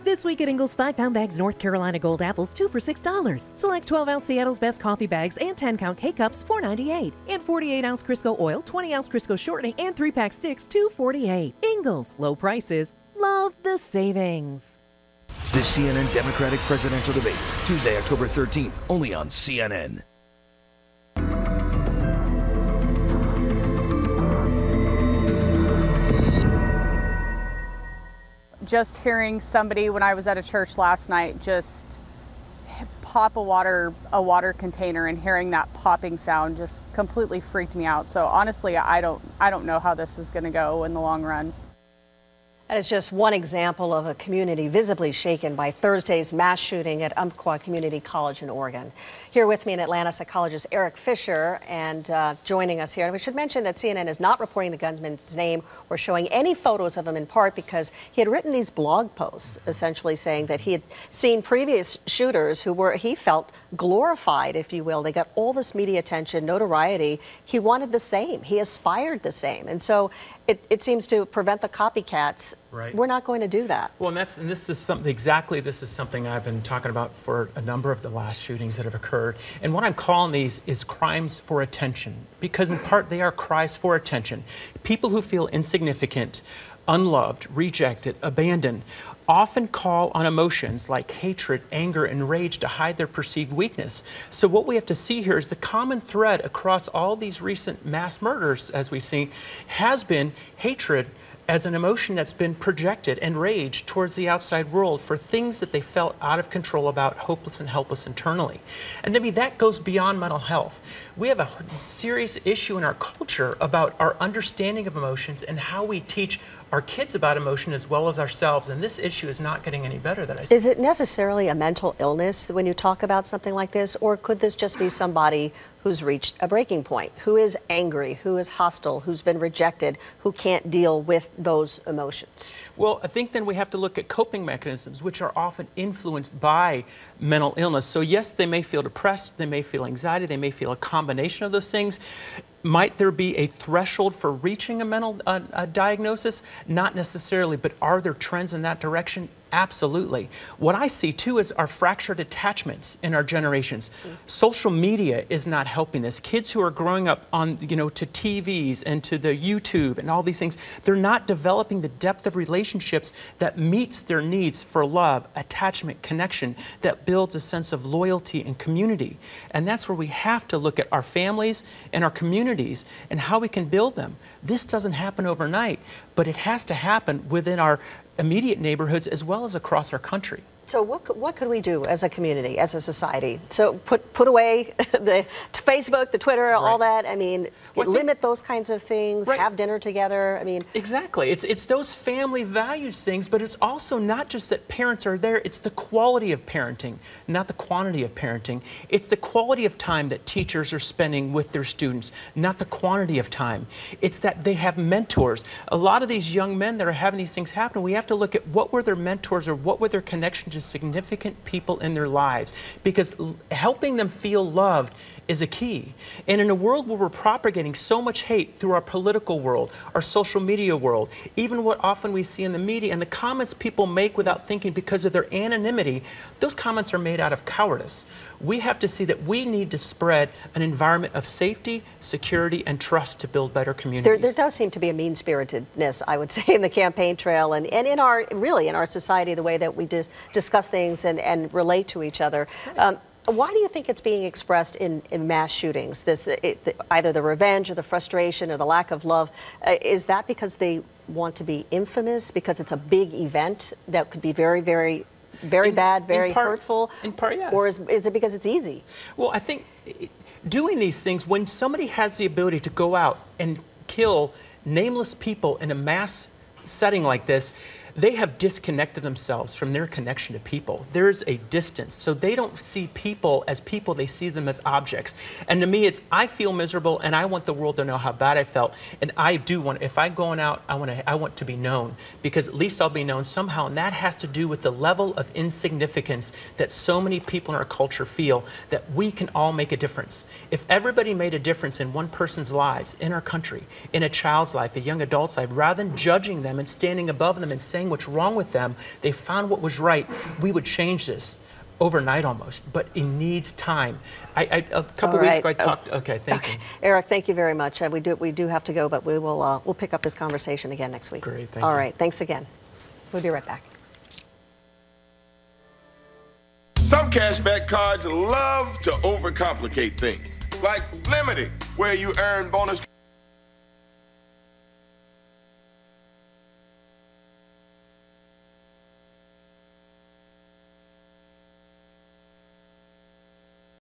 This week at Ingles, 5-pound bags North Carolina Gold apples, 2 for $6. Select 12-ounce Seattle's Best coffee bags and 10-count K-cups, $4.98. And 48-ounce Crisco oil, 20-ounce Crisco shortening, and 3-pack sticks, $2.48. Ingles, low prices, love the savings. The CNN Democratic presidential debate, Tuesday, October 13th, only on CNN. Just hearing somebody when I was at a church last night just pop a water container, and hearing that popping sound just completely freaked me out. So honestly, I don't know how this is going to go in the long run. That is just one example of a community visibly shaken by Thursday's mass shooting at Umpqua Community College in Oregon. Here with me in Atlanta, psychologist Erik Fisher, and joining us here. And we should mention that CNN is not reporting the gunman's name or showing any photos of him, in part because he had written these blog posts essentially saying that he had seen previous shooters who were, he felt, glorified, if you will. They got all this media attention, notoriety. He wanted the same. He aspired the same. And so it seems to prevent the copycats. Right. We're not going to do that. Well, and this is something I've been talking about for a number of the last shootings that have occurred. And what I'm calling these is crimes for attention, because in part they are cries for attention. People who feel insignificant, unloved, rejected, abandoned, often call on emotions like hatred, anger, and rage to hide their perceived weakness. So what we have to see here is the common thread across all these recent mass murders, as we've seen, has been hatred as an emotion that's been projected, and rage towards the outside world for things that they felt out of control about, hopeless and helpless internally. And to me, that goes beyond mental health. We have a serious issue in our culture about our understanding of emotions and how we teach our kids about emotion as well as ourselves, and this issue is not getting any better that I see. Is it necessarily a mental illness when you talk about something like this, or could this just be somebody who's reached a breaking point, who is angry, who is hostile, who's been rejected, who can't deal with those emotions? Well, I think then we have to look at coping mechanisms, which are often influenced by mental illness. So yes, they may feel depressed, they may feel anxiety, they may feel a combination of those things. Might there be a threshold for reaching a mental diagnosis? Not necessarily, but are there trends in that direction? Absolutely. What I see too is our fractured attachments in our generations. Social media is not helping this. Kids who are growing up on, to TVs and to the YouTube and all these things, they're not developing the depth of relationships that meets their needs for love, attachment, connection, that builds a sense of loyalty and community. And that's where we have to look at our families and our communities and how we can build them. This doesn't happen overnight, but it has to happen within our immediate neighborhoods as well as across our country. So what could we do as a community, as a society? So put away the Facebook, the Twitter, right, all that. I mean, limit those kinds of things, right, have dinner together. I mean, exactly. It's those family values things, but it's also not just that parents are there. It's the quality of parenting, not the quantity of parenting. It's the quality of time that teachers are spending with their students, not the quantity of time. It's that they have mentors. A lot of these young men that are having these things happen, we have to look at what were their mentors or what were their connections to significant people in their lives, because helping them feel loved is a key. And in a world where we're propagating so much hate through our political world, our social media world, even what often we see in the media and the comments people make without thinking because of their anonymity, those comments are made out of cowardice. We have to see that we need to spread an environment of safety, security, and trust to build better communities. There does seem to be a mean-spiritedness, I would say, in the campaign trail and in our, really in our society, the way that we discuss things and relate to each other. Why do you think it's being expressed in mass shootings? Either the revenge or the frustration or the lack of love. Is that because they want to be infamous, because it's a big event that could be very, very, very bad, very hurtful? In part, yes. Or is it because it's easy? Well, I think doing these things, when somebody has the ability to go out and kill nameless people in a mass setting like this, they have disconnected themselves from their connection to people. There's a distance. So they don't see people as people, they see them as objects. And to me, it's, I feel miserable and I want the world to know how bad I felt. And I do want, if I'm going out, I want to be known, because at least I'll be known somehow. And that has to do with the level of insignificance that so many people in our culture feel, that we can all make a difference. If everybody made a difference in one person's lives, in our country, in a child's life, a young adult's life, rather than judging them and standing above them and saying saying what's wrong with them. They found what was right. We would change this overnight almost, but it needs time. A couple weeks ago I talked. Okay, thank you. Eric, thank you very much. We do have to go, but we'll pick up this conversation again next week. Great, thank you. All right, thanks again. We'll be right back. Some cashback cards love to overcomplicate things, like limiting, where you earn bonus